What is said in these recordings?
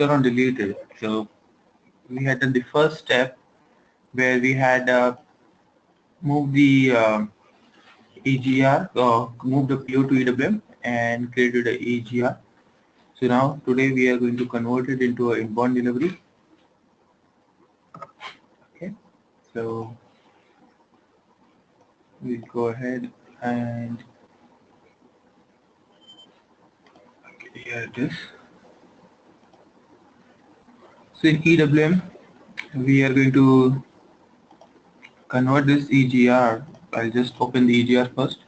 on deleted. So we had done the first step where we had moved the EGR, moved the PO to EWM and created a EGR. So now today we are going to convert it into an inbound delivery. Okay, so we'll go ahead and okay, here it is. So in EWM we are going to convert this EGR. I'll just open the EGR first.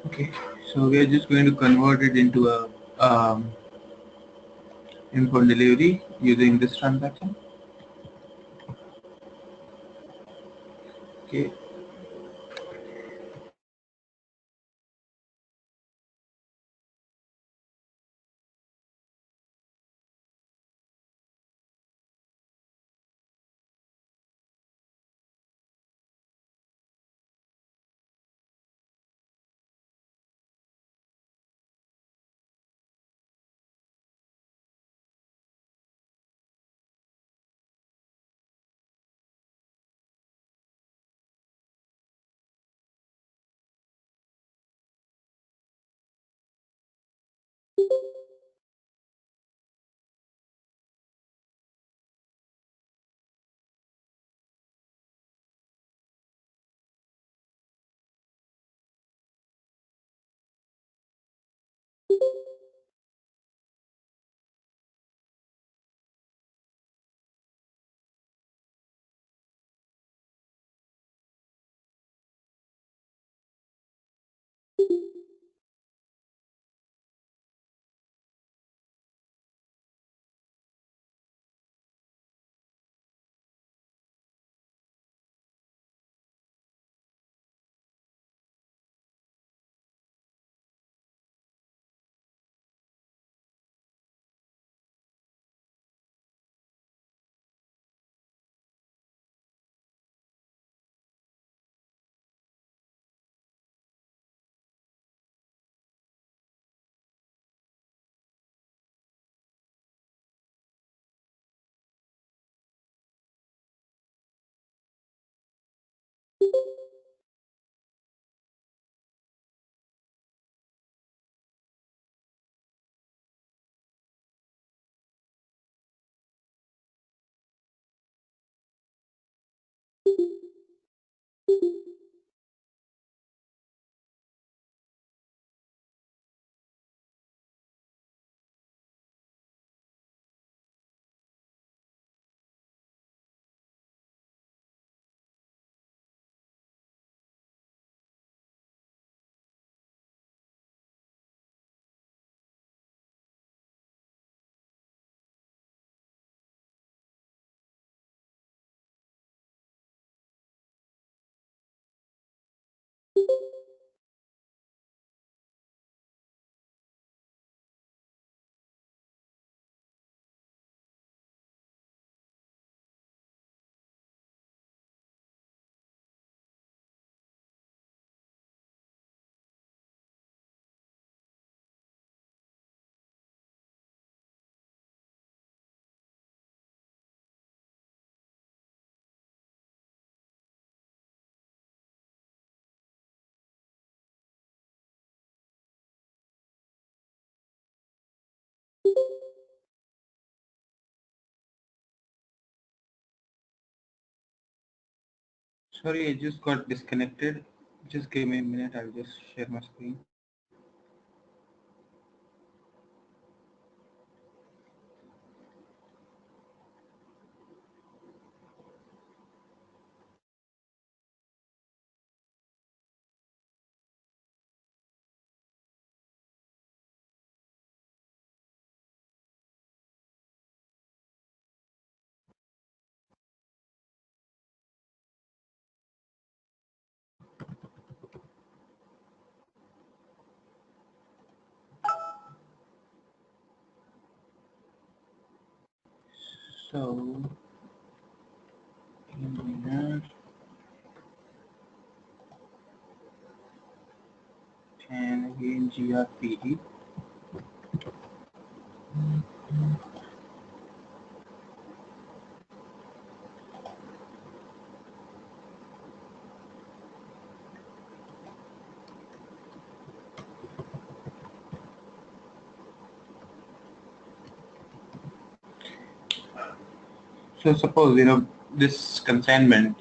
Okay, so we are just going to convert it into a inbound delivery using this transaction. Okay, sorry, I just got disconnected. Just give me a minute. I'll just share my screen. So here, and again grpd. So suppose this consignment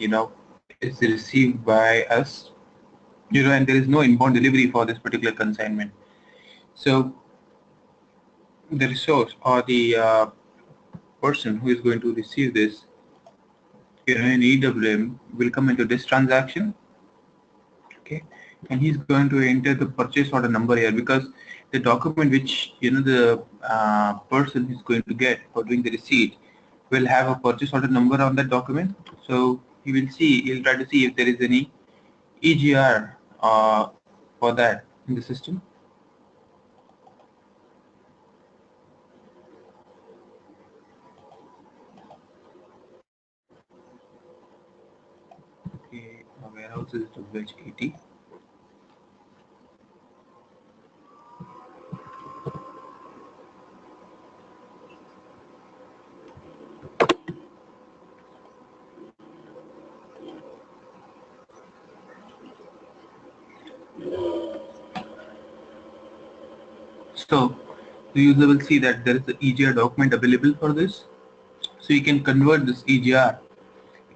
is received by us, and there is no inbound delivery for this particular consignment. So the resource or the person who is going to receive this in EWM will come into this transaction, okay, and he's going to enter the purchase order number here, because the document which the person is going to get for doing the receipt will have a purchase order number on that document. So he'll try to see if there is any EGR for that in the system. Okay, warehouse is WH80. So the user will see that there is the EGR document available for this. So you can convert this EGR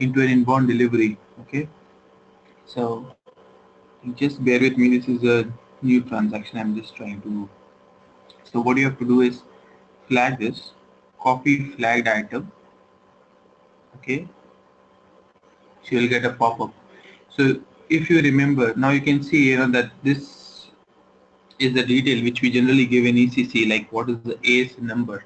into an inbound delivery. Okay. So just bear with me. This is a new transaction. I'm just trying to. So what you have to do is flag this, copy flagged item. Okay. So you'll get a pop-up. So if you remember, now you can see that this is the detail which we generally give in ECC, like what is the AS number.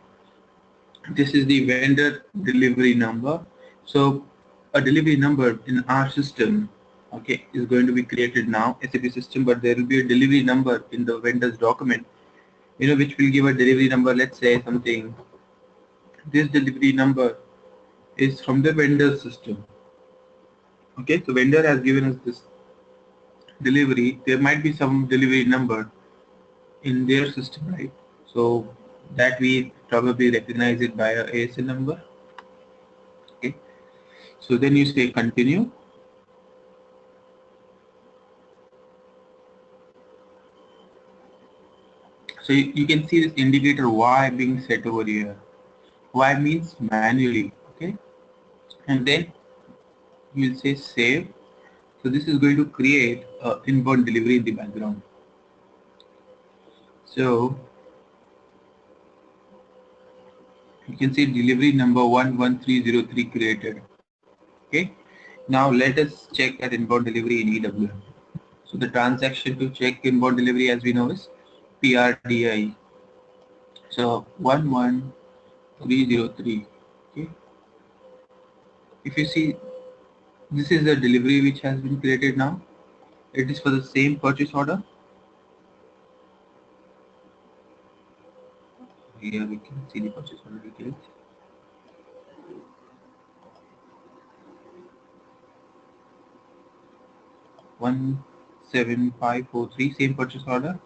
This is the vendor delivery number. So a delivery number in our system, okay, is going to be created now, SAP system, but there will be a delivery number in the vendor's document, which will give a delivery number. Let's say something. This delivery number is from the vendor system. Okay, so vendor has given us this delivery. There might be some delivery number in their system, right? So that we probably recognize it by a ASN number. Okay. So then you say continue. So you can see this indicator Y being set over here. Y means manually, okay? And then you will say save. So this is going to create inbound delivery in the background. So you can see delivery number 11303 created. Okay. Now let us check that inbound delivery in EWM. So the transaction to check inbound delivery, as we know, is PRDI. So 11303. Okay. If you see, this is the delivery which has been created now. It is for the same purchase order. Here we can see the purchase order details. One 7543, same purchase order.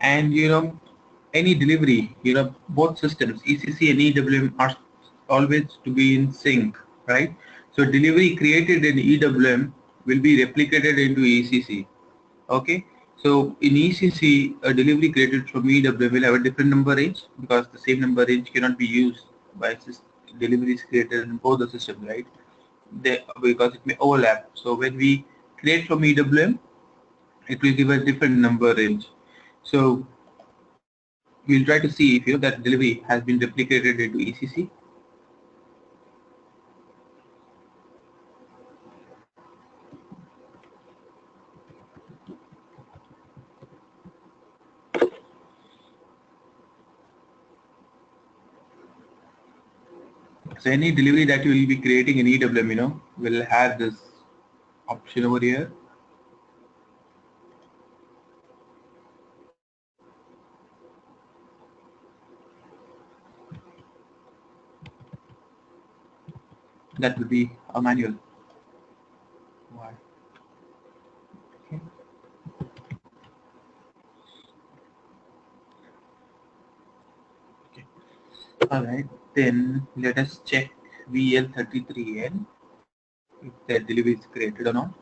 And any delivery, both systems, ECC and EWM, are always to be in sync, right? So delivery created in EWM will be replicated into ECC. Okay. So in ECC, a delivery created from EWM will have a different number range, because the same number range cannot be used by deliveries created in both the systems, right? Because it may overlap. So when we create from EWM, it will give a different number range. So we'll try to see if that delivery has been replicated into ECC. So any delivery that you will be creating in EWM, will have this option over here. That will be a manual. Why? Okay. Okay. All right. Then let us check VL33N if that delivery is created or not.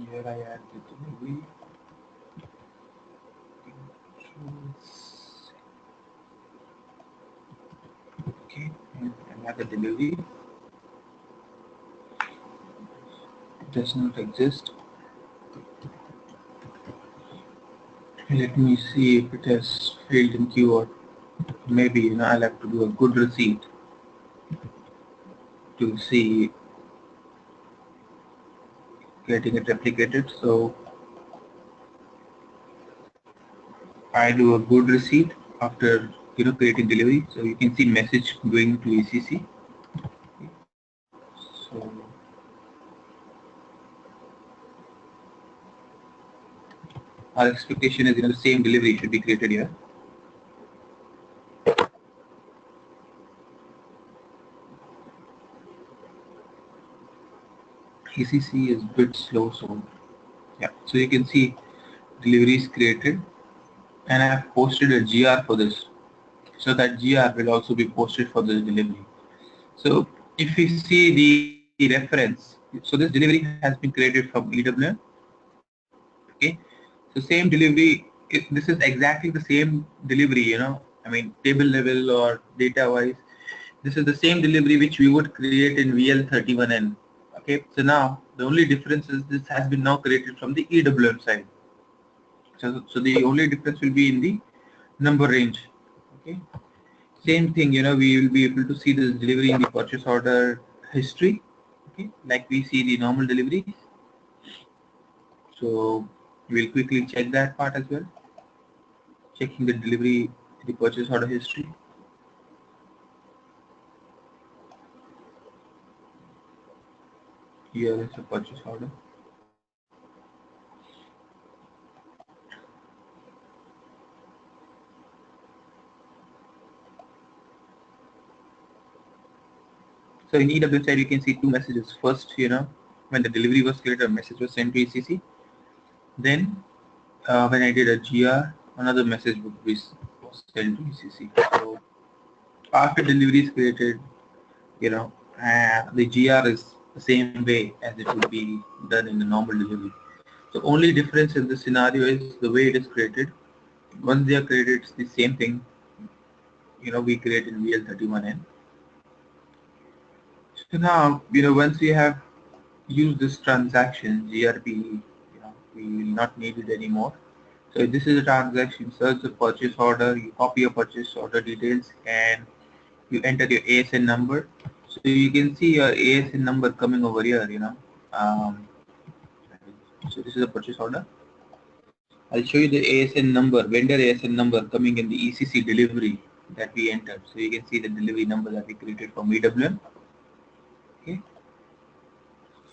Here I add the delivery. Okay, and another delivery. It does not exist. Let me see if it has failed in keyword. Maybe I'll have to do a good receipt to see getting it replicated. So I do a good receipt after creating delivery. So you can see message going to ECC. So our expectation is the same delivery should be created here. ECC is a bit slow, so yeah. So you can see delivery is created, and I have posted a GR for this, so that GR will also be posted for this delivery. So if we see the reference, so this delivery has been created from EWM. Okay, so same delivery. This is exactly the same delivery. I mean table level or data wise. This is the same delivery which we would create in VL31N. Okay, so now the only difference is this has been now created from the EWM side. So the only difference will be in the number range. Okay, same thing. We will be able to see this delivery in the purchase order history. Okay, like we see the normal deliveries. So we'll quickly check that part as well. Checking the delivery, the purchase order history. Here is a purchase order. So in EWM side, you can see two messages. First, when the delivery was created, a message was sent to ECC. Then, when I did a GR, another message was sent to ECC. So after delivery is created, the GR is the same way as it would be done in the normal delivery. The only difference in this scenario is the way it is created. Once they are created, it's the same thing. We create in VL31N. So now, once we have used this transaction, GRP, we will not need it anymore. So this is a transaction, search the purchase order, you copy your purchase order details and you enter your ASN number. So you can see your ASN number coming over here, Um, so this is a purchase order. I'll show you the ASN number, vendor ASN number coming in the ECC delivery that we entered. So you can see the delivery number that we created from EWM. Okay.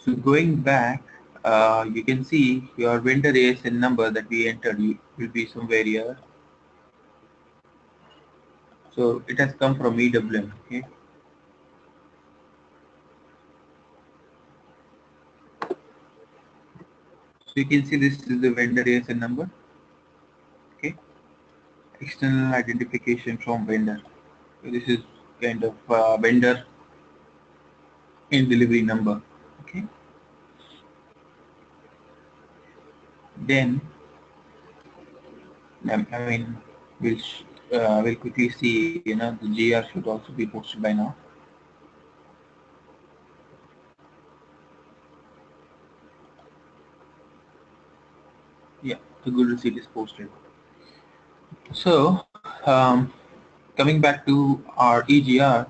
So going back, you can see your vendor ASN number that we entered will be somewhere here. So it has come from EWM. Okay. So you can see this is the vendor ASN number. Okay. External identification from vendor. So this is kind of vendor in delivery number. Okay. Then I mean we'll quickly see. The GR should also be posted by now. Yeah, the good receipt is posted. So coming back to our EGR,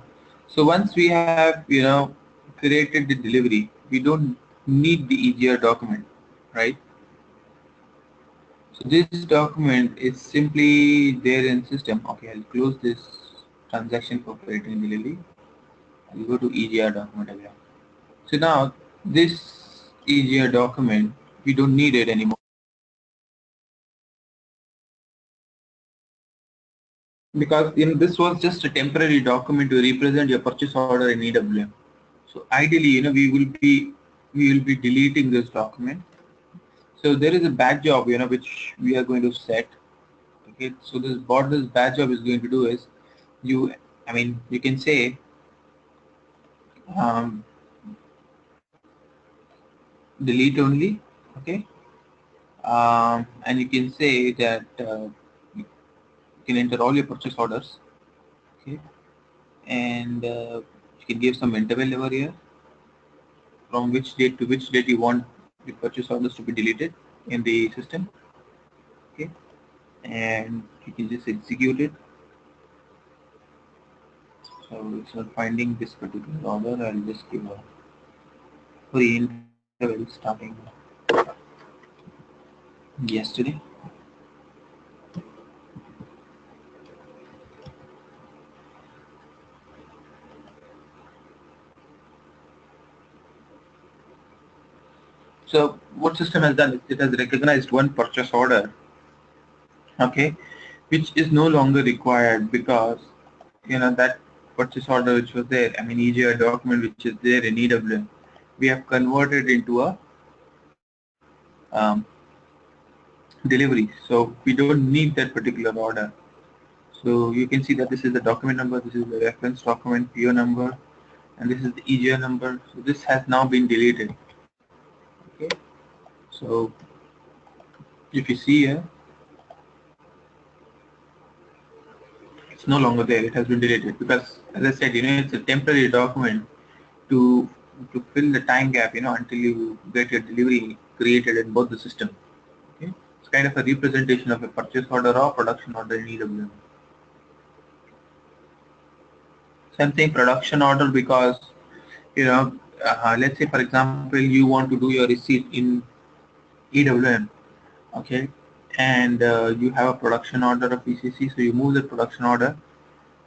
so once we have created the delivery, we don't need the EGR document, right? So this document is simply there in system. Okay, I'll close this transaction for creating delivery. I'll go to EGR document again. So now this EGR document, we don't need it anymore because this was just a temporary document to represent your purchase order in EWM. So ideally, we will be deleting this document. So there is a batch job, which we are going to set. Okay, so what this batch job is going to do is you can say um, delete only. Okay, and you can say that you can enter all your purchase orders. Okay, and you can give some interval over here from which date to which date you want the purchase orders to be deleted in the system. Okay, and you can just execute it. So it's not finding this particular order. I'll just give a free interval starting yesterday. So what system has done is it has recognized one purchase order, okay, which is no longer required because that purchase order which was there, EGR document which is there in EWM, we have converted into a delivery. So we don't need that particular order. So you can see that this is the document number, this is the reference document PO number, and this is the EGR number. So this has now been deleted. Okay. So if you see here, it's no longer there. It has been deleted because, as I said, it's a temporary document to fill the time gap, until you get your delivery created in both the system. Okay, it's kind of a representation of a purchase order or production order in EWM. Same thing, production order, because let's say for example you want to do your receipt in EWM, okay, and you have a production order of ECC, so you move the production order,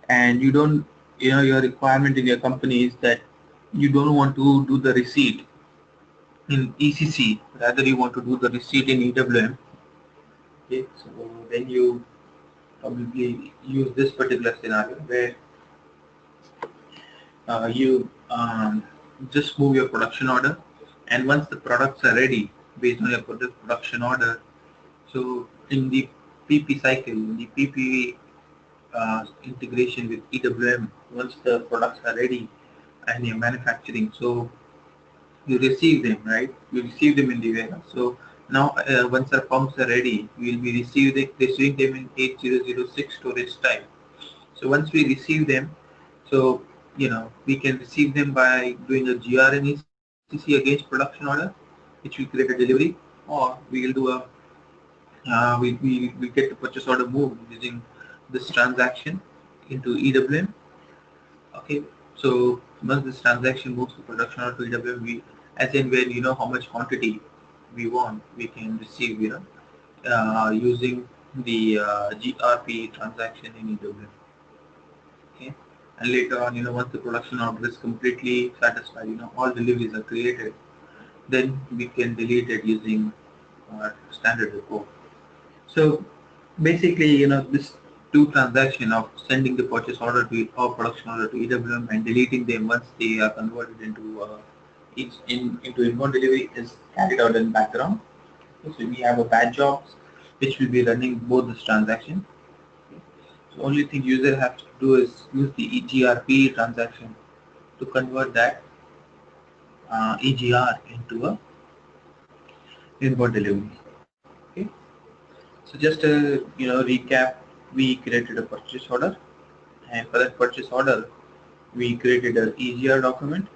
and you don't, your requirement in your company is that you don't want to do the receipt in ECC, rather you want to do the receipt in EWM. Okay, so then you probably use this particular scenario where you just move your production order, and once the products are ready based on your production order, so in the PP cycle, in the PP integration with EWM, once the products are ready and you're manufacturing, so you receive them, right? You receive them in the warehouse. So now once our pumps are ready, we will be receiving them in 8006 storage type. So once we receive them, so we can receive them by doing a GRN ECC against production order, which will create a delivery, or we will do a we get the purchase order moved using this transaction into EWM. Okay, so once this transaction moves to production order to EWM, we, as in when how much quantity we want, we can receive using the GRP transaction in EWM. Okay, and later on, once the production order is completely satisfied, all deliveries are created, then we can delete it using standard report. So basically, this two transaction of sending the purchase order to or production order to EWM and deleting them once they are converted into into inbound delivery is carried out in background. So we have a batch jobs which will be running both this transaction. So only thing user has to do is use the EGRP transaction to convert that EGR into a inbound delivery. Okay. So just recap, we created a purchase order, and for that purchase order we created an EGR document.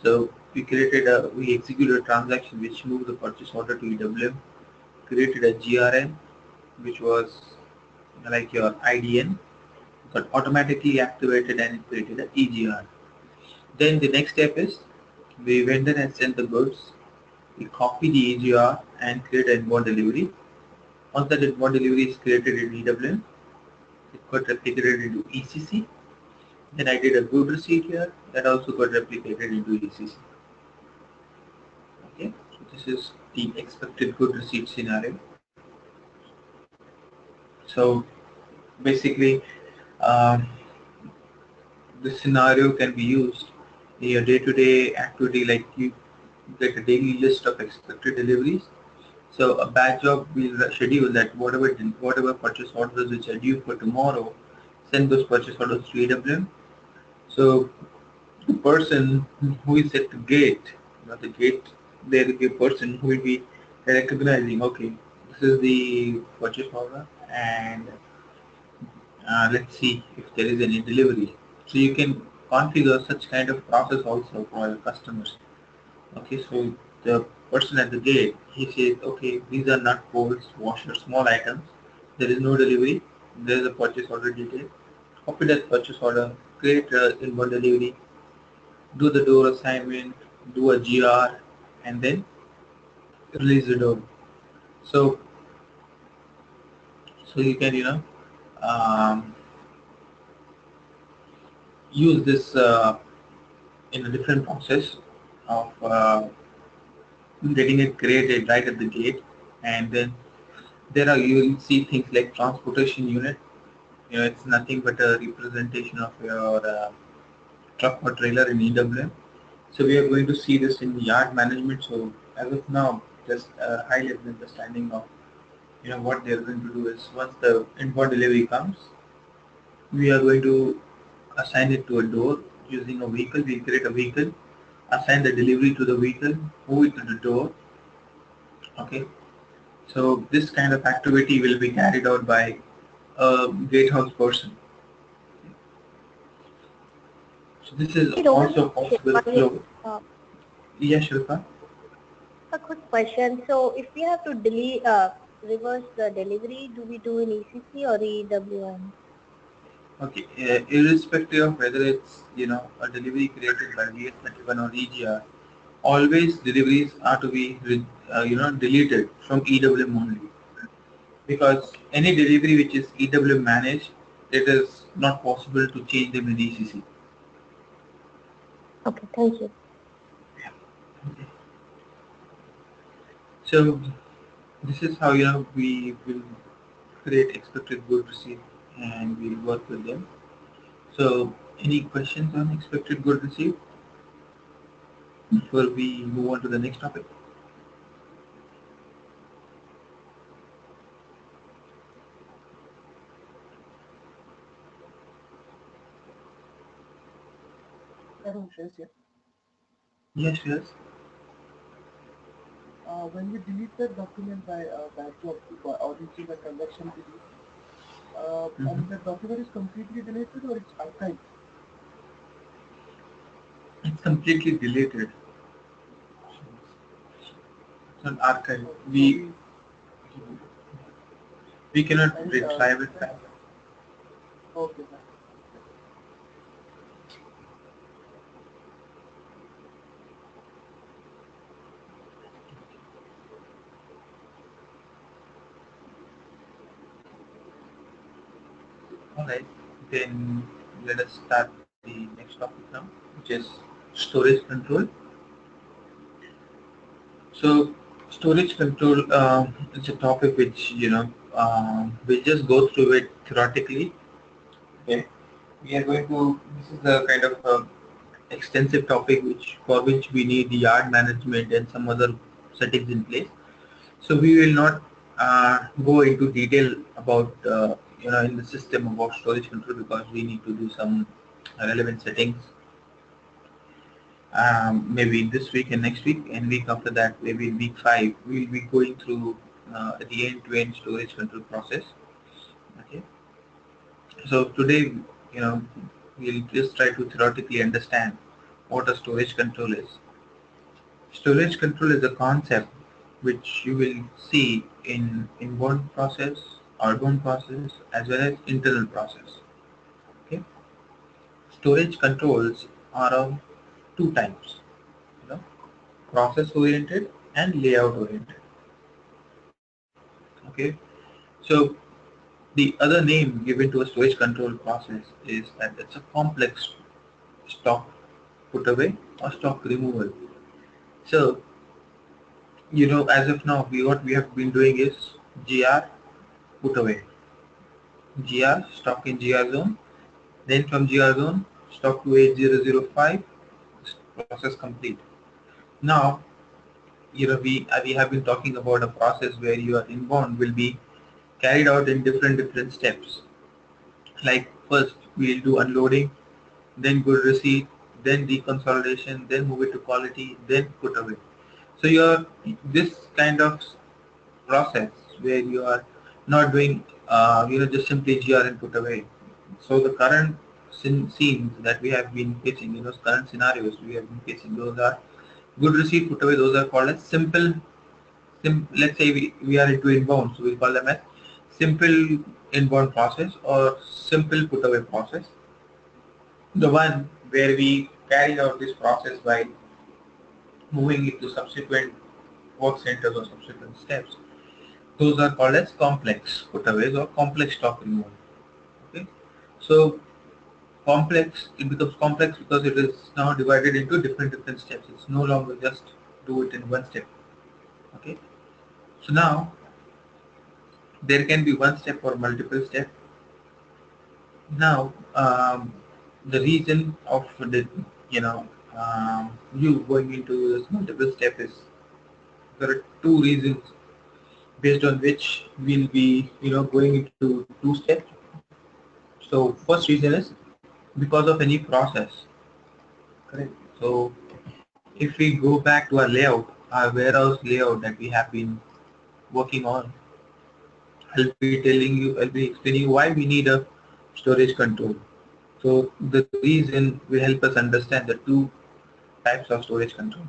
So we executed a transaction which moved the purchase order to EWM, created a GRN which was like your IDN, got automatically activated, and it created an EGR. Then the next step is the vendor has sent the goods, we copy the EGR and create an inbound delivery. Once that inbound delivery is created in EWM, it got replicated into ECC, Then I did a good receipt here that also got replicated into ECC. Okay, so this is the expected good receipt scenario. So basically, um, this scenario can be used in your day-to-day activity, like you get a daily list of expected deliveries. So a batch job will schedule that whatever purchase orders which are due for tomorrow, send those purchase orders to EWM. So the person who is at the gate, the gate, there will be a person who will be recognizing, okay, this is the purchase order, and let's see if there is any delivery. So you can configure such kind of process also for your customers. Okay, so the person at the gate, he says, okay, these are not bolts, washers, small items. There is no delivery. There is a purchase order detail. Copy that purchase order, create a inbound delivery, do the door assignment, do a GR, and then release the door. So, so you can, um, use this in a different process of getting it created right at the gate, and then there are, you will see things like transportation unit. It's nothing but a representation of your truck or trailer in EWM. So we are going to see this in yard management. So as of now, just a high level understanding of what they're going to do is, once the inbound delivery comes, we are going to assign it to a door using a vehicle. We create a vehicle, assign the delivery to the vehicle, move it to the door. Okay, so this kind of activity will be carried out by a gatehouse person. So this is It only also a possible Shilpa here. flow. Yes, Shilpa. A quick question. So if we have to delete, reverse the delivery, do we do in ECC or EWM? Okay, irrespective of whether it's a delivery created by VS31 or EGR, always deliveries are to be deleted from EWM only, because any delivery which is EWM managed, it is not possible to change them in ECC. Okay, thank you. So this is how we will create expected good receipt, and we'll work with them. So any questions on expected good receipt before we move on to the next topic? Yes. Yes, yes. When we delete the document by batch job or reaching a transaction delete, I Mhm. mean the document is completely deleted or it's archived. It's completely deleted. It's an archive. Okay, so We cannot and retrieve it back. okay, fine. Alright, then let us start the next topic now, which is storage control. So storage control is a topic which we'll just go through it theoretically. Okay, we are going to. This is a kind of extensive topic for which we need the yard management and some other settings in place. So we will not go into detail about in the system about storage control, because we need to do some relevant settings, maybe this week and next week, and week after that, maybe in week 5, we'll be going through the end-to-end storage control process. Okay. So today, we'll just try to theoretically understand what a storage control is. Storage control is a concept which you will see in inbound process, outbound process, as well as internal process. Okay. Storage controls are of two types, you know, process oriented and layout oriented. Okay. So The other name given to a storage control process is that it's a complex stock put away or stock removal. So, as of now, what we have been doing is GR put away, GR stock in GR zone, then from GR zone stock to 8005, process complete. Now, we have been talking about a process where your inbound will be carried out in different steps. Like first we'll do unloading, then good receipt, then deconsolidation, then move it to quality, then put away. So you're this kind of process where you are not doing just simply GR and put away. So the current scenes that we have been facing, current scenarios we have been facing, those are good receipt, put away. Those are called as simple. Let's say we are into inbound, so we call them as simple inbound process or simple put away process. The one where we carry out this process by moving it to subsequent work centers or subsequent steps. Those are called as complex putaways or complex stock removal. Okay, so it becomes complex because it is now divided into different steps. It's no longer just do it in one step. Okay, so now there can be one step or multiple steps. Now the reason of the you going into this multiple step is there are two reasons based on which we'll be going into two steps. So first reason is because of any process, correct? So if we go back to our layout, our warehouse layout that we have been working on, I'll be explaining you why we need a storage control. So the reason will help us understand the two types of storage control.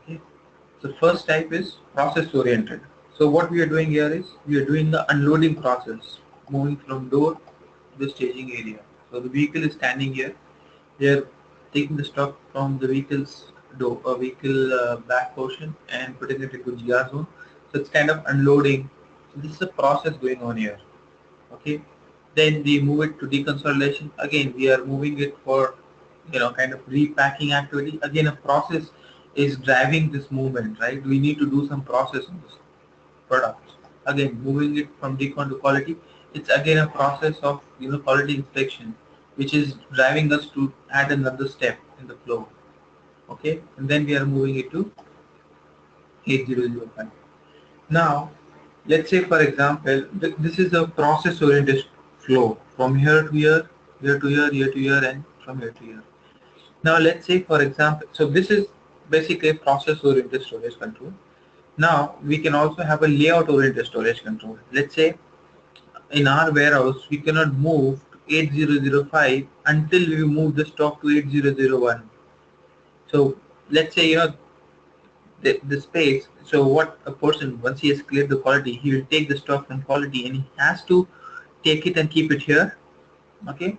Okay. So first type is process oriented. So what we are doing here is we are doing the unloading process, moving from door to the staging area. So the vehicle is standing here. We are taking the stock from the vehicle's door, vehicle back portion, and putting it into GR zone. So it's kind of unloading. So this is a process going on here. Okay. Then we move it to deconsolidation. Again, we are moving it for kind of repacking activity. Again, a process is driving this movement, right? We need to do some process on this product. Again, moving it from decon to quality, it's again a process of quality inspection, which is driving us to add another step in the flow. Okay, and then we are moving it to 8005. Now, let's say for example, this is a process oriented flow from here to here, here to here, here to here, and from here to here. Now let's say for example, so this is basically a process oriented storage control. Now we can also have a layout oriented storage control. Let's say in our warehouse we cannot move to 8005 until we move the stock to 8001. So let's say the space. So what a person, once he has cleared the quality, he will take the stock from quality and he has to take it and keep it here. Okay,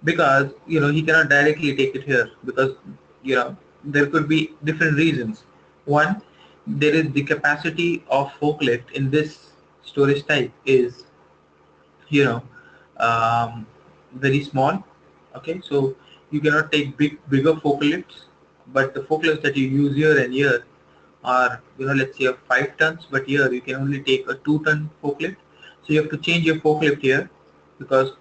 because he cannot directly take it here because there could be different reasons. One, there is the capacity of forklift in this storage type is very small. Okay, so you cannot take bigger forklifts, but the forklifts that you use here and here are let's say of 5 tons, but here you can only take a 2-ton forklift. So you have to change your forklift here because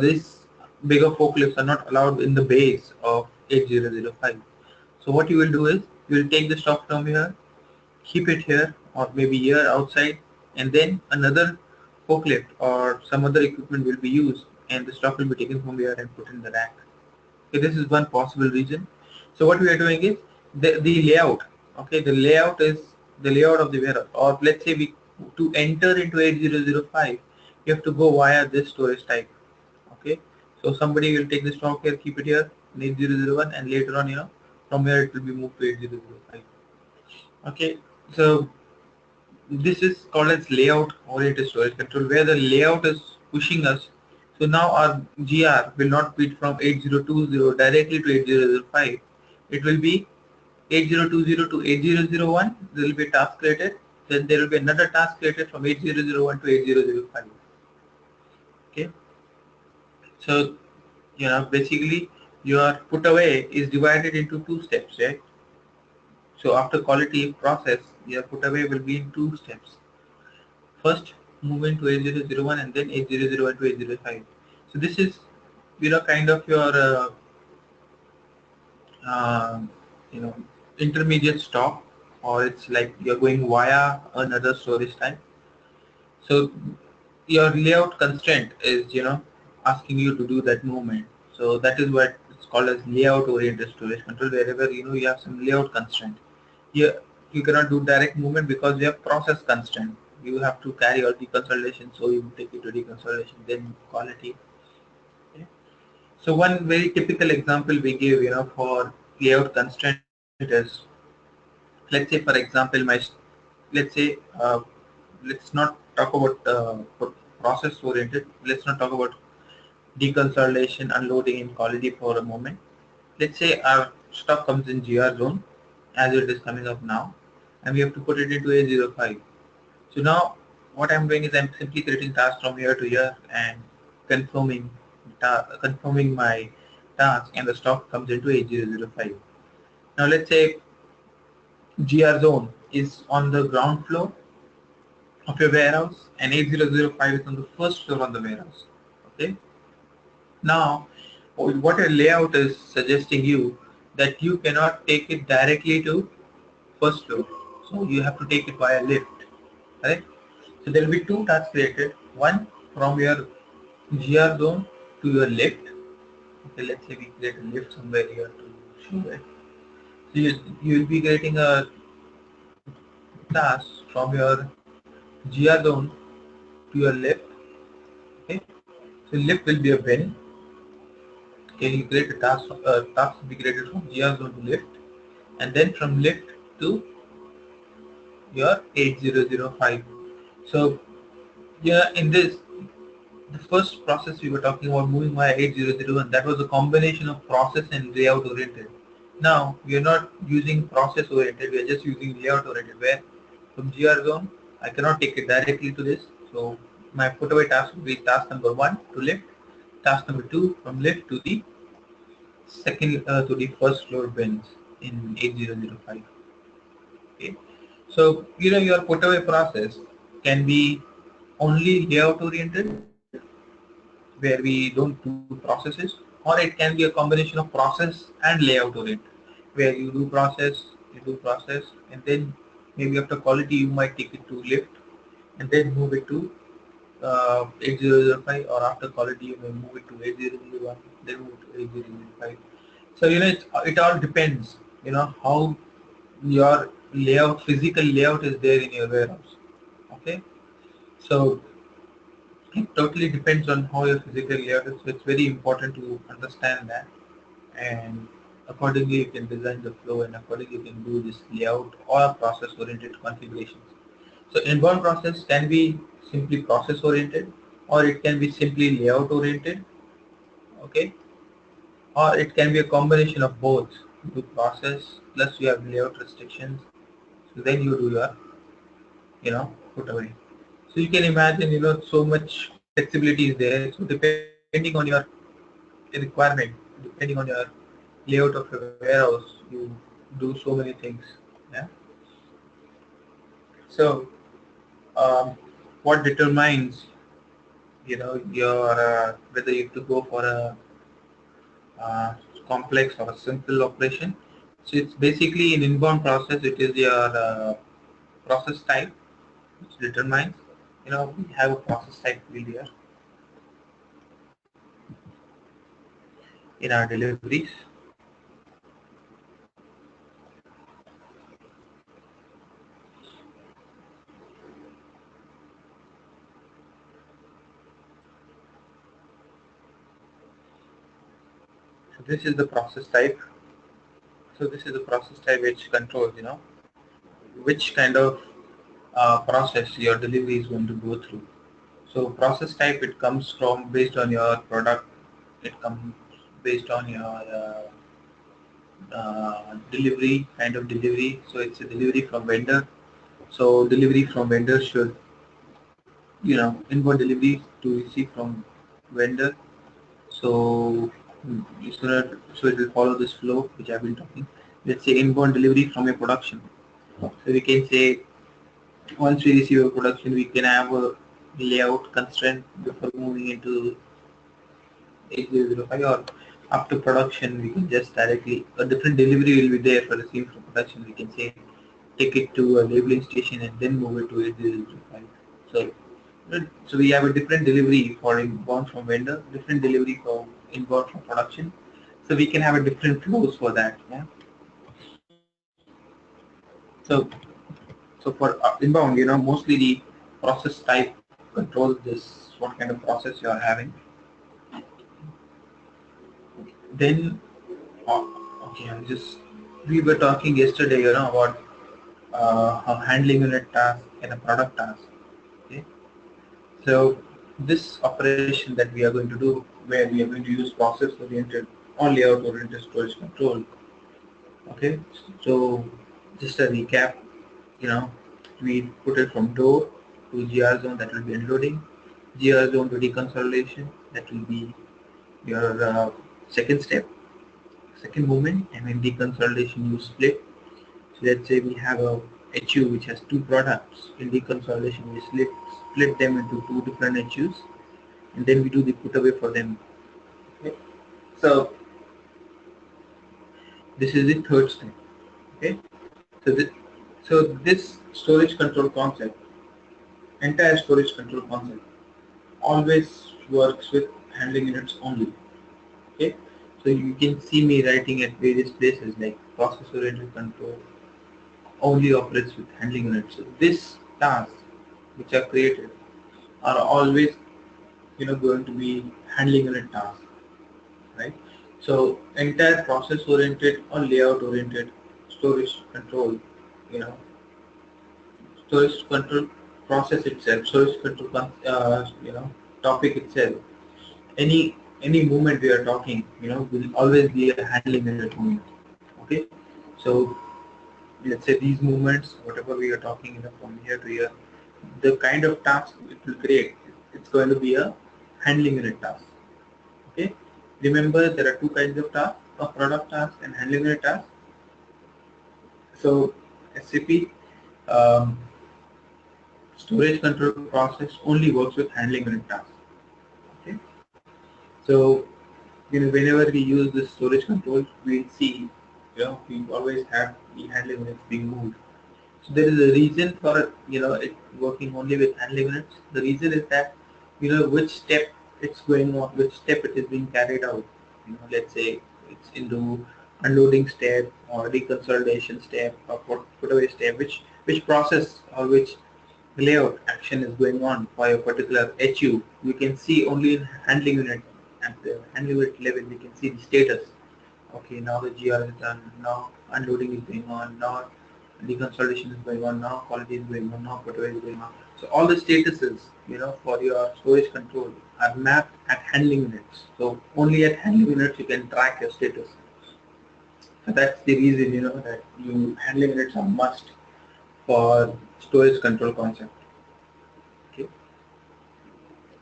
these bigger forklifts are not allowed in the base of 8005. So what you will do is you will take the stock from here, keep it here or maybe here outside, and then another forklift or some other equipment will be used and the stock will be taken from here and put in the rack. Okay, this is one possible reason. So what we are doing is the layout. Okay, the layout is the layout of the warehouse, or let's say to enter into 8005 you have to go via this storage type. Okay, so somebody will take the stock here, keep it here in 8001, and later on from here it will be moved to 8005. Okay, so this is called as layout oriented storage control, where the layout is pushing us. So now our GR will not be from 8020 directly to 8005. It will be 8020 to 8001. There will be a task created. Then there will be another task created from 8001 to 8005. Okay, so basically your put away is divided into two steps, right? So after quality process, your put away will be in two steps. First, move into 8001 and then 8001 to 805. So this is kind of your uh, you know intermediate stop, or it's like you're going via another storage type. So your layout constraint is asking you to do that movement. So that is what it's called as layout oriented storage control. Wherever you have some layout constraint, here you cannot do direct movement because you have process constraint. You have to carry out deconsolidation, so you take it to deconsolidation, then quality. Okay. So one very typical example we give for layout constraint is, let's say for example let's say let's not talk about process oriented. Let's not talk about deconsolidation, unloading in quality for a moment. Let's say our stock comes in GR zone as it is coming up now, and we have to put it into A05. So now what I'm doing is I'm simply creating tasks from here to here and confirming confirming my task, and the stock comes into A005. Now let's say GR zone is on the ground floor of your warehouse and 8005 is on the first floor on the warehouse. Okay. Now, what a layout is suggesting you that you cannot take it directly to first floor. So you have to take it via lift, right? So there will be two tasks created. One from your GR zone to your lift. Okay, let's say we create a lift somewhere here to show it. So you will be creating a task from your GR zone to your lift. Okay, so lift will be a bin. Okay, you create a task will be created from GR zone to lift, and then from lift to your 8005. So yeah, in this the first process we were talking about moving via 8001, that was a combination of process and layout oriented. Now we are not using process oriented, we are just using layout oriented, where from GR zone I cannot take it directly to this. So my put away task will be task number 1 to lift, task number 2 from lift to the second to the first floor bins in 8005. Okay. So your put away process can be only layout oriented, where we don't do processes, or it can be a combination of process and layout oriented, where you do process and then maybe after quality you might take it to lift and then move it to 8005, or after quality you may move it to 8001, then move it to 8005. So it all depends how your physical layout is there in your warehouse. Okay, so it totally depends on how your physical layout is. So it's very important to understand that, and accordingly you can design the flow, and accordingly you can do this layout or process oriented configurations. So inbound process can be simply process oriented, or it can be simply layout oriented. Okay, or it can be a combination of both. You do process plus you have layout restrictions, so then you do your put away. So you can imagine so much flexibility is there. So depending on your requirement, depending on your layout of your warehouse, you do so many things. Yeah. So what determines your whether you have to go for a complex or a simple operation? So it's basically in inbound process. It is your process type which determines. We have a process type field here in our deliveries. So this is the process type. So this is the process type which controls, which kind of process your delivery is going to go through. So process type, it comes from based on your product. It comes based on your delivery, kind of delivery. So it's a delivery from vendor. So delivery from vendor should, inward delivery to receive from vendor. So so it will follow this flow which I've been talking. Let's say inbound delivery from a production. So we can say once we receive a production, we can have a layout constraint before moving into 8005, or after production we can just directly, a different delivery will be there for receiving from production. We can say take it to a labeling station and then move it to 8005. So we have a different delivery for inbound from vendor, different delivery for inbound from production. So we can have a different flows for that. Yeah. So so for inbound, mostly the process type controls this, what kind of process you are having. Then okay, we were talking yesterday, about a handling unit task and a product task. Okay. So this operation that we are going to do, where we are going to use process-oriented or layout-oriented storage control. Okay, so just a recap, you know, we put it from door to GR zone, that will be unloading, GR zone to deconsolidation, that will be your second step, second movement, and in deconsolidation you split. So let's say we have a HU which has two products. In deconsolidation we split them into two different HUs, and then we do the put away for them. Okay. So this is the third step. Okay. So this storage control concept, entire storage control concept, always works with handling units only. Okay. So you can see me writing at various places like process oriented control only operates with handling units. So this tasks which are created are always going to be handling unit tasks, right? So entire process oriented or layout oriented storage control, you know storage control process itself, storage control topic itself, any movement we are talking, will always be a handling unit movement. Okay. So let's say these movements, whatever we are talking, from here to here, the kind of task it will create, it's going to be a handling unit task. Okay. Remember, there are two kinds of tasks: a product task and handling unit task. So SAP storage control process only works with handling unit tasks. Okay. So whenever we use this storage control, we'll see, we always have the handling units being moved. So there is a reason for it working only with handling units. The reason is that which step it's going on, which step it is being carried out. Let's say it's into unloading step or deconsolidation step or put away step, which process or which layout action is going on for a particular HU. We can see only in handling unit. At the handling unit level, we can see the status. Okay, now the GR is done, now unloading is going on, now deconsolidation is going on, now quality is going on, now put away is going on. So all the statuses, for your storage control are mapped at handling units. So only at handling units you can track your status. So that's the reason, that handling units are must for storage control concept. Okay.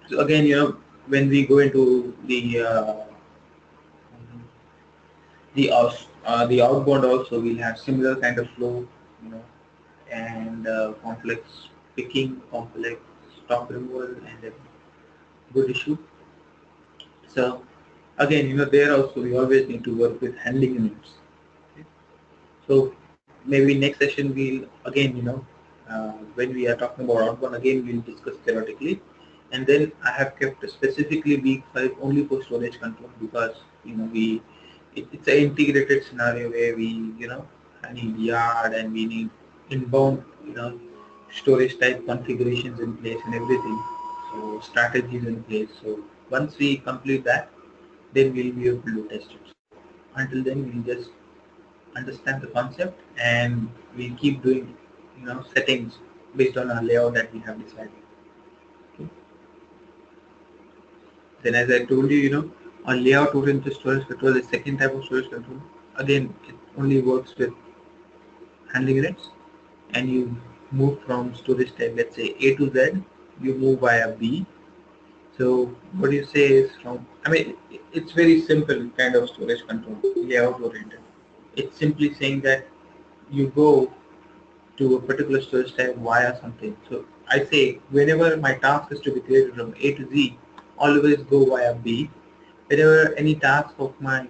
So again, when we go into the outbound also, we'll have similar kind of flow, you know, and complex picking, complex stock removal, and a good issue. So again, there also we always need to work with handling units. Okay. So maybe next session we'll again, when we are talking about outbound, again we'll discuss theoretically, and then I have kept specifically week 5 only for storage control, because it's an integrated scenario where we need yard and we need inbound storage type configurations in place and everything, so strategies in place. So once we complete that, then we'll be able to test it. Until then, we'll just understand the concept and we'll keep doing settings based on our layout that we have decided. Okay. Then as I told you, a layout oriented storage control is the second type of storage control. Again, it only works with handling units, and you move from storage type, let's say A to Z, you move via B. So what you say is from, I mean, it's very simple kind of storage control, layout oriented. It's simply saying that you go to a particular storage type via something. So I say whenever my task is to be created from A to Z, always go via B. Whenever any task of my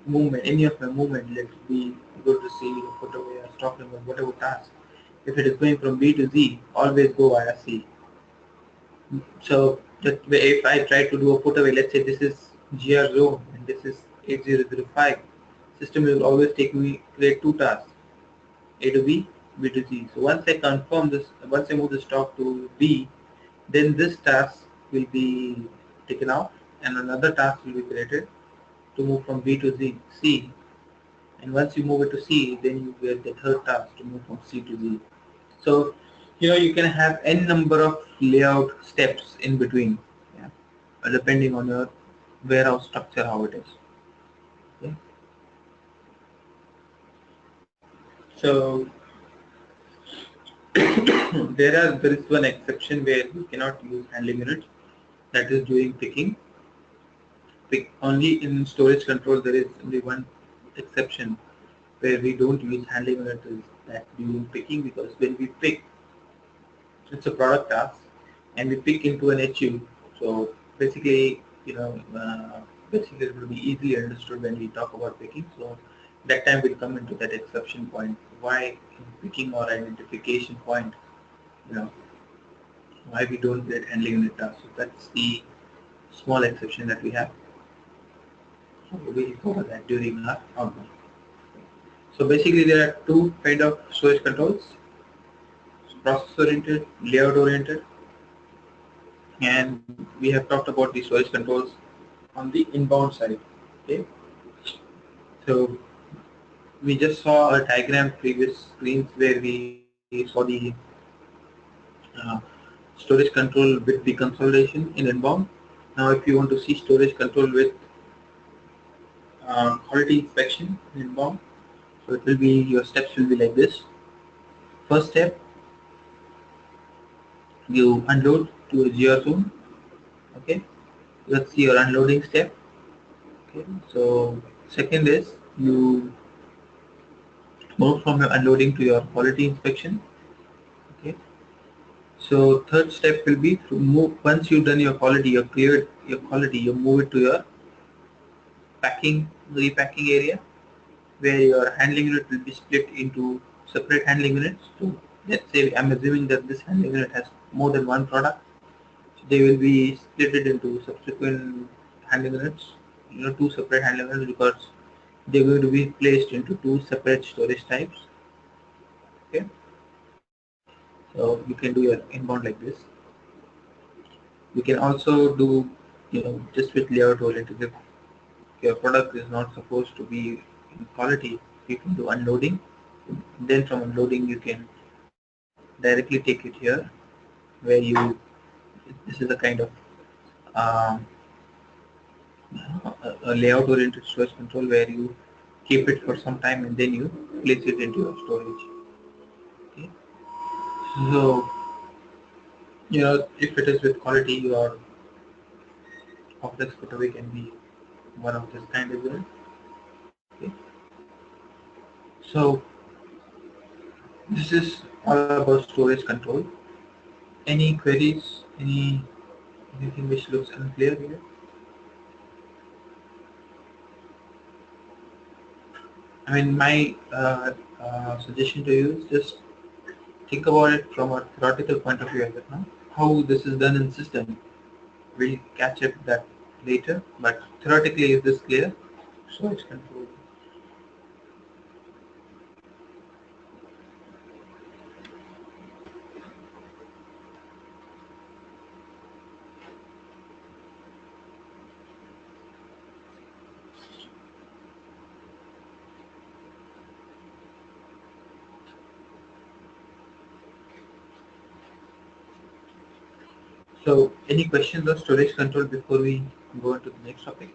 movement, any of my movement, let it be go to C or put away or stop number, whatever task, if it is going from B to Z, always go via C. So that if I try to do a put away, let's say this is GR zone and this is 8005, system will always take me create two tasks, A to B, B to C. So once I confirm this, once I move the stock to B, then this task will be taken off and another task will be created to move from B to C. And once you move it to C, then you get the third task to move from C to Z. So, you can have n number of layout steps in between, yeah, depending on your warehouse structure, how it is. Okay. So, there is one exception where you cannot use handling units, that is during picking. Only in storage control there is only one exception where we don't use handling units, is that during picking, because when we pick, it's a product task and we pick into an HU. So basically, basically it will be easily understood when we talk about picking. So that time we'll come into that exception point. Why in picking or identification point, you know, why we don't get handling unit tasks. So that's the small exception that we have. So we'll cover that during our outbound. So basically there are two kind of storage controls: process oriented, layout oriented, and we have talked about the storage controls on the inbound side. Okay, so we just saw a diagram previous screens where we saw the uh, storage control with the consolidation in inbound. Now if you want to see storage control with quality inspection in inbound, so it will be, your steps will be like this. First step, you unload to a GR zone. Okay, let's see your unloading step. Okay, so second is you move from your unloading to your quality inspection. Okay, so third step will be to move, once you've done your quality, you've cleared your quality, you move it to your packing, repacking area, where your handling unit will be split into separate handling units. So let's say I'm assuming that this handling unit has more than one product. So they will be split it into subsequent handling units, two separate handling units, because they're going to be placed into two separate storage types. Okay, so you can do your inbound like this. You can also do, just with layout oriented. If your product is not supposed to be in quality, you can do unloading. Then from unloading, you can directly take it here, where this is a kind of um, a layout oriented storage control where you keep it for some time and then you place it into your storage. Okay. So, if it is with quality, your complex put-away can be one of this kind as well. Okay. So this is all about storage control. Any queries? Anything which looks unclear here? I mean, my suggestion to you is just think about it from a theoretical point of view as of now. How this is done in system, we'll catch up that later. But theoretically, is this clear? Storage control. So, any questions on storage control before we go on to the next topic?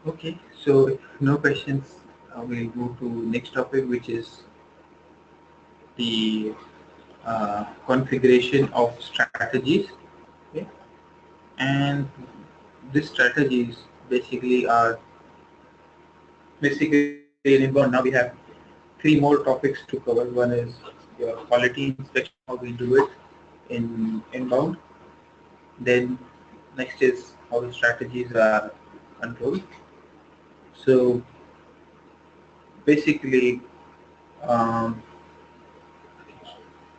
Okay, so if no questions, we'll move to next topic, which is the configuration of strategies. Okay, and these strategies basically are basically in inbound. Now we have three more topics to cover. One is your quality inspection, how we do it in inbound. Then next is how the strategies are controlled. So basically, um,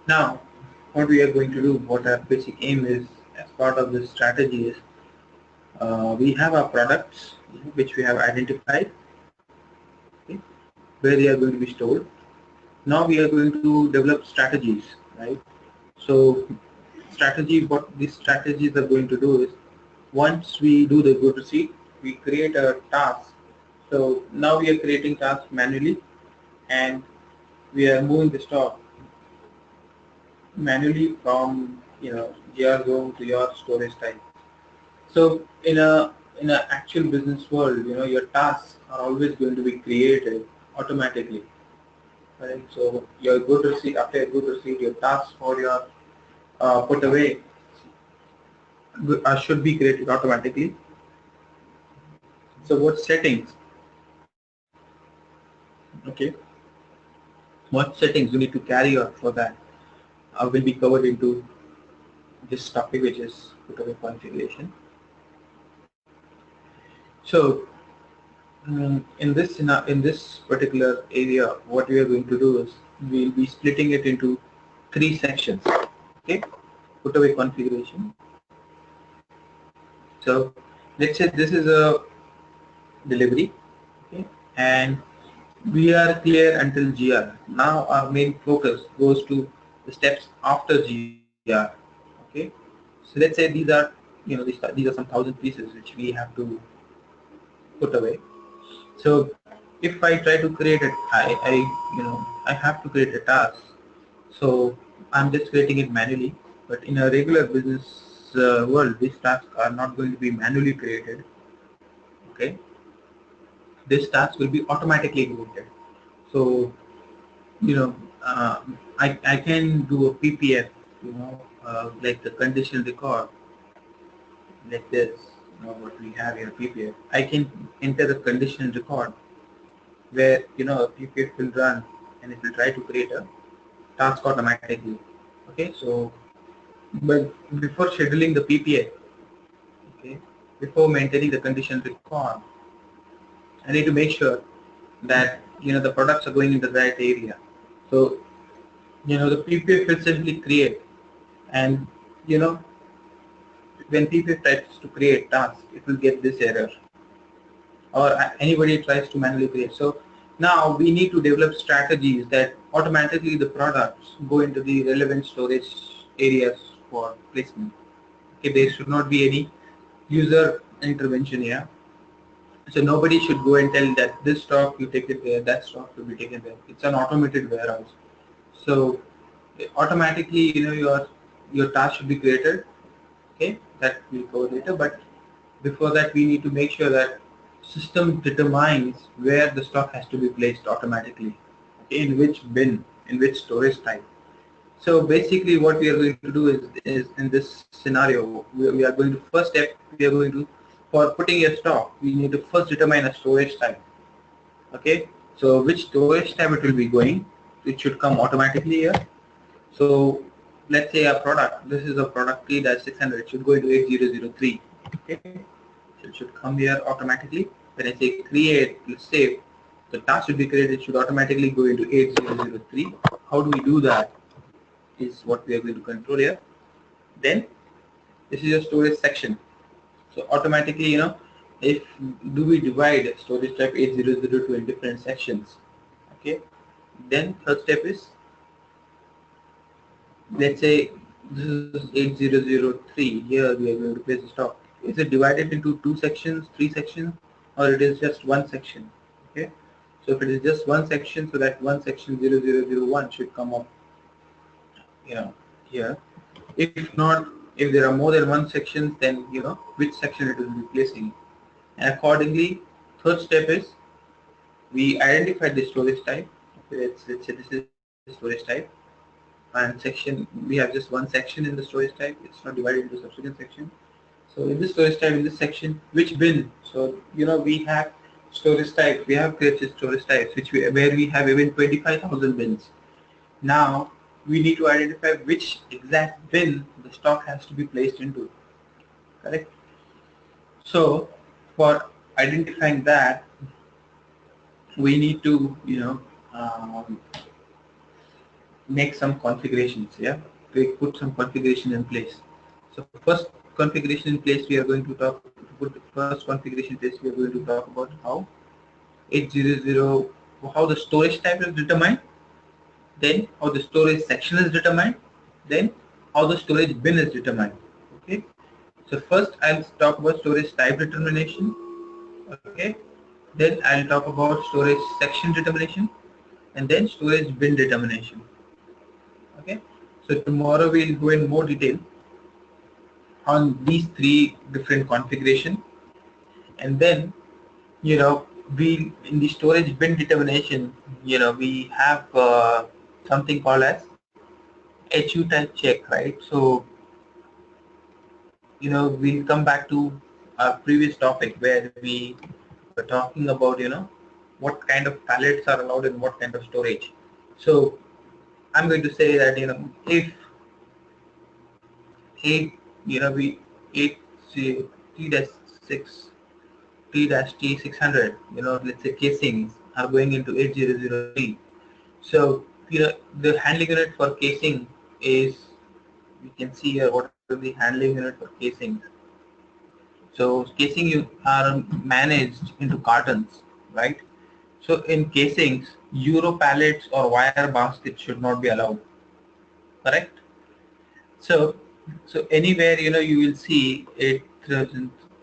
now what we are going to do, what our basic aim is as part of this strategy is, we have our products which we have identified, okay, where they are going to be stored. Now we are going to develop strategies, right? So strategy, what these strategies are going to do is, once we do the good receipt, we create a task. So now we are creating tasks manually, and we are moving the stock manually from your zone to your storage type. So in a actual business world, your tasks are always going to be created automatically, right? So your good receipt, after a good receipt, your tasks for your put away should be created automatically. So what settings? Okay, what settings you need to carry out for that will be covered into this topic, which is put away configuration. So in this particular area, what we are going to do is we'll be splitting it into three sections. Okay, put away configuration. So let's say this is a delivery, okay, and we are clear until GR. Now our main focus goes to the steps after GR. Okay, so let's say these are some 1,000 pieces which we have to put away. So if I try to create it, I have to create a task. So I'm just creating it manually. But in a regular business world, these tasks are not going to be manually created. Okay, this task will be automatically created. So I can do a PPF, like the condition record, like this. What we have here, PPF. I can enter the condition record where a PPF will run and it will try to create a task automatically. Okay, so but before scheduling the PPA, okay, before maintaining the condition record, I need to make sure that the products are going into the right area. So the PPA will simply create, and when PPA tries to create tasks, it will get this error, or anybody tries to manually create. So now we need to develop strategies that automatically the products go into the relevant storage areas for placement. Okay, there should not be any user intervention here. So nobody should go and tell that this stock you take it there, that stock will be taken there. It's an automated warehouse. So automatically, your task should be created. Okay, that we'll cover later. But before that, we need to make sure that system determines where the stock has to be placed automatically. Okay, in which bin, in which storage type. So basically what we are going to do is in this scenario, we are going to, first step, we are going to, for putting a stock, we need to first determine a storage type. Okay, so which storage type it will be going, it should come automatically here. So let's say a product, this is a product T dash 600, it should go into 8003. Okay, so it should come here automatically. When I say create, let's say the task should be created, it should automatically go into 8003. How do we do that? Is what we are going to control here. Then this is your storage section. So automatically, if do we divide storage type 8002 in different sections. Okay. Then third step is, let's say this is 8003. Here we are going to place the stock. Is it divided into two sections, three sections, or it is just one section? Okay. So if it is just one section, so that one section 0001 should come up, here. If not, if there are more than one sections, then which section it will be placing, and accordingly Third step is we identify the storage type. Let's say this is storage type, and section, we have just one section in the storage type. It's not divided into subsequent section. So in this storage type, in this section, which bin? So we have storage type. We have created storage types where we have even 25,000 bins. Now we need to identify which exact bin the stock has to be placed into. Correct. So for identifying that, we need to make some configurations. Yeah, we put some configuration in place. So first configuration in place, we are going to put the first configuration in place. We are going to talk about how 800, how the storage type is determined, then how the storage section is determined, then how the storage bin is determined. Okay, so first I'll talk about storage type determination. Okay, then I'll talk about storage section determination, and then storage bin determination. Okay, so tomorrow we'll go in more detail on these three different configuration, and then we in the storage bin determination, we have something called as HU type check, right? So we'll come back to our previous topic where we were talking about what kind of pallets are allowed in what kind of storage. So I'm going to say that if we 8 T-6 T-600, let's say casings are going into 8003. So the handling unit for casing is, you can see here what is the handling unit for casings. So casing you are managed into cartons, right? So in casings, Euro pallets or wire baskets should not be allowed. Correct? So anywhere you will see it,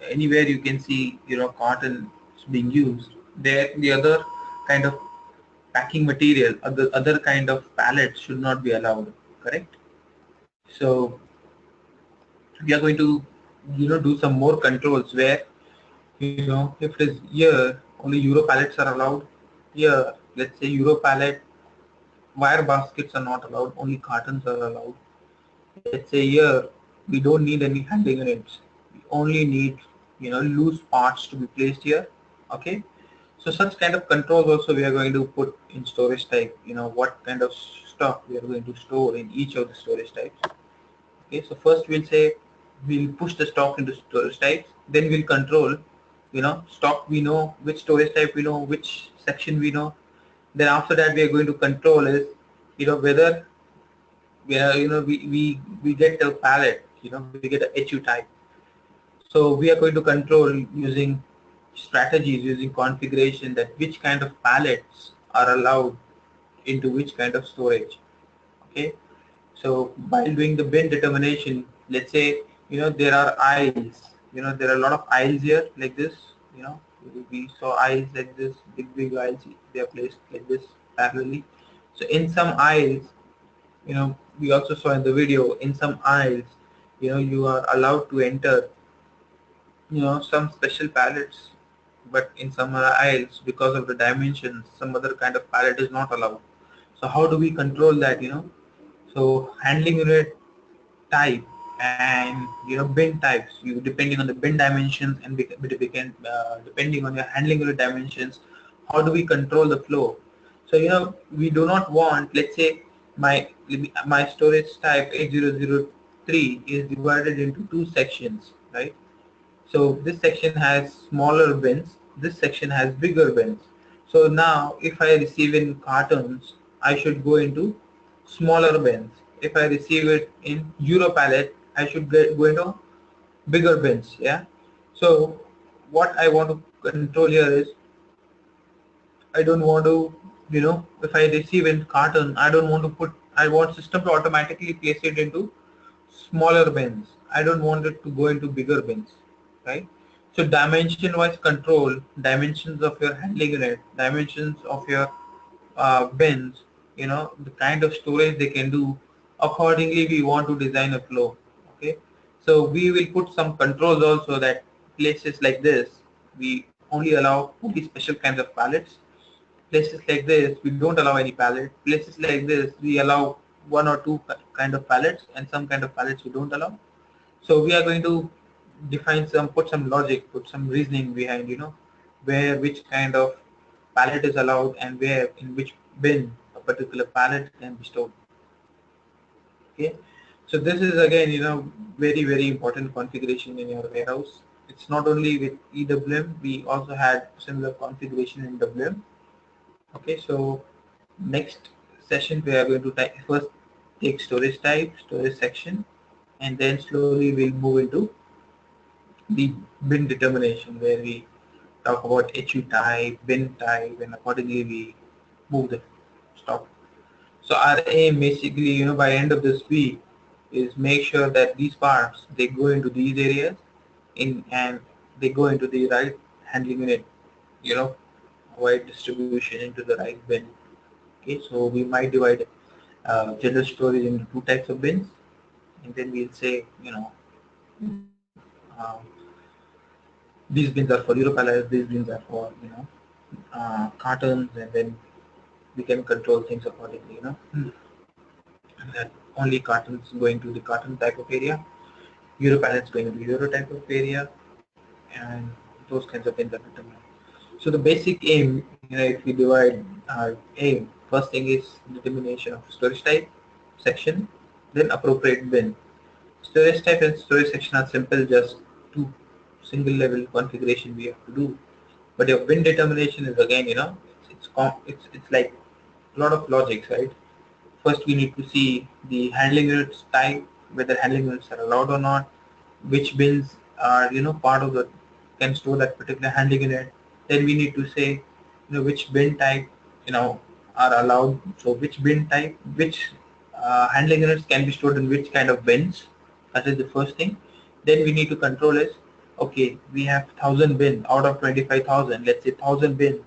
anywhere you can see cotton being used, there the other kind of packing material, other kind of pallets should not be allowed. Correct? So we are going to do some more controls where if it is here only Euro pallets are allowed. Here let's say Euro pallet wire baskets are not allowed, only cartons are allowed. Let's say here we don't need any handling units, we only need loose parts to be placed here. Okay, so such kind of controls also we are going to put in storage type, what kind of stuff we are going to store in each of the storage types. Okay, so first we'll say we'll push the stock into storage types, then we'll control stock, we know which storage type, we know which section, we know. Then after that we are going to control is whether we get a pallet, we get a HU type. So we are going to control using strategies, using configuration, that which kind of pallets are allowed into which kind of storage. Okay, so while doing the bin determination, let's say there are aisles, there are a lot of aisles here like this, we saw aisles like this, big aisles, they are placed like this parallelly. So in some aisles, we also saw in the video, in some aisles you are allowed to enter some special pallets, but in some aisles because of the dimensions some other kind of pallet is not allowed. So how do we control that? So handling unit type and bin types, you depending on the bin dimensions and depending on your handling unit dimensions, how do we control the flow? So we do not want, let's say my storage type 8003 is divided into two sections, right? So this section has smaller bins, this section has bigger bins. So now if I receive in cartons, I should go into smaller bins. If I receive it in Euro pallet, I should go into bigger bins. Yeah. So what I want to control here is, I don't want to, if I receive in carton, I don't want to put, I want system to automatically place it into smaller bins. I don't want it to go into bigger bins, right? So dimension wise control, dimensions of your handling unit, dimensions of your bins, the kind of storage they can do, accordingly we want to design a flow. Okay, so we will put some controls also, that places like this we only allow only special kinds of palettes. Places like this, we don't allow any palette. Places like this, we allow one or two kind of palettes, and some kind of palettes we don't allow. So we are going to define some, put some logic, put some reasoning behind, where which kind of palette is allowed and where in which bin a particular palette can be stored. Okay, so this is again, very very important configuration in your warehouse. It's not only with EWM, we also had similar configuration in WM. Okay, so next session we are going to first take storage type, storage section, and then slowly we'll move into the bin determination, where we talk about HU type, bin type, and accordingly we move the stock. So our aim basically, by end of this week, is make sure that these parts, they go into these areas and they go into the right handling unit, wide distribution into the right bin. Okay, so we might divide general storage into two types of bins, and then we'll say, uh, these bins are for Europallets, these bins are for, cartons, and then we can control things accordingly, and that only cartons going to the carton type of area, Europallets going to Euro type of area, and those kinds of things are determined. So the basic aim, if we divide our aim, first thing is determination of storage type, section, then appropriate bin. Storage type and storage section are simple, just two single level configuration we have to do. But your bin determination is again, it's like a lot of logics, right? First, we need to see the handling units type, whether handling units are allowed or not, which bins are, part of the, can store that particular handling unit. Then we need to say, which bin type, are allowed. So which bin type, which handling units can be stored in which kind of bins. That is the first thing. Then we need to control is, okay, we have 1,000 bin out of 25,000. Let's say 1,000 bin,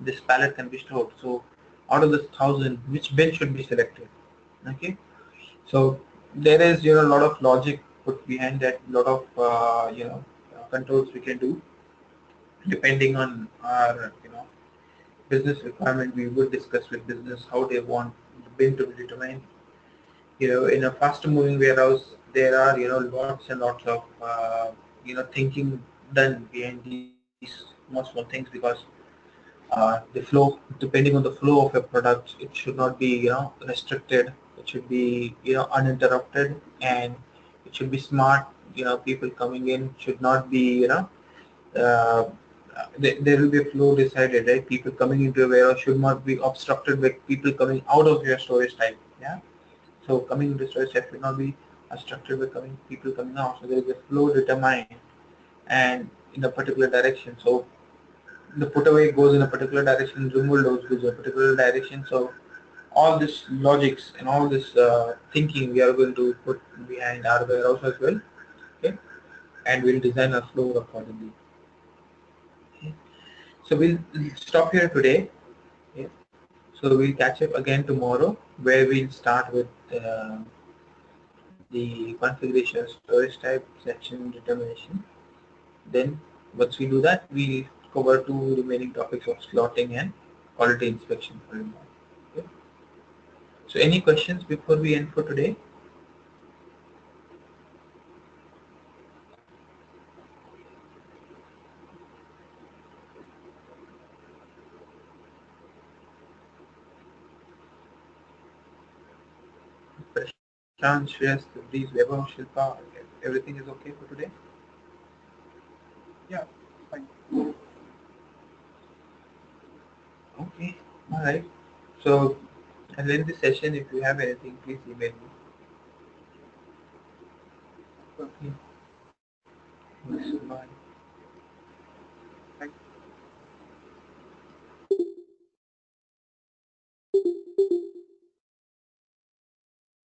this pallet can be stored. So out of this 1,000, which bin should be selected? Okay, so there is, a lot of logic put behind that, lot of controls we can do depending on our business requirement. We will discuss with business how they want the bin to be determined. In a faster moving warehouse, there are lots and lots of thinking done behind these small things, because the flow, depending on the flow of a product, it should not be restricted. It should be uninterrupted, and it should be smart. People coming in should not be uh, there will be a flow decided, right? People coming into a warehouse should not be obstructed by people coming out of your storage type. Yeah, so coming into storage type should not be obstructed by people coming out. So there is a flow determined and in a particular direction. So the put away goes in a particular direction, removal goes in a particular direction. So all this logics and all this thinking we are going to put behind our warehouse as well. Okay, and we'll design our flow accordingly. Okay. So we'll stop here today. Okay. So we'll catch up again tomorrow, where we'll start with the configuration, storage type, section determination. Then once we do that, we'll cover two remaining topics of slotting and quality inspection for you. Okay. So any questions before we end for today? Prashant, Shreyas, Tabriz, Vaibhav, Shilpa, everything is okay for today? Yeah, fine. Okay, alright. So I'll end the session. If you have anything, please email me. Okay. Bye.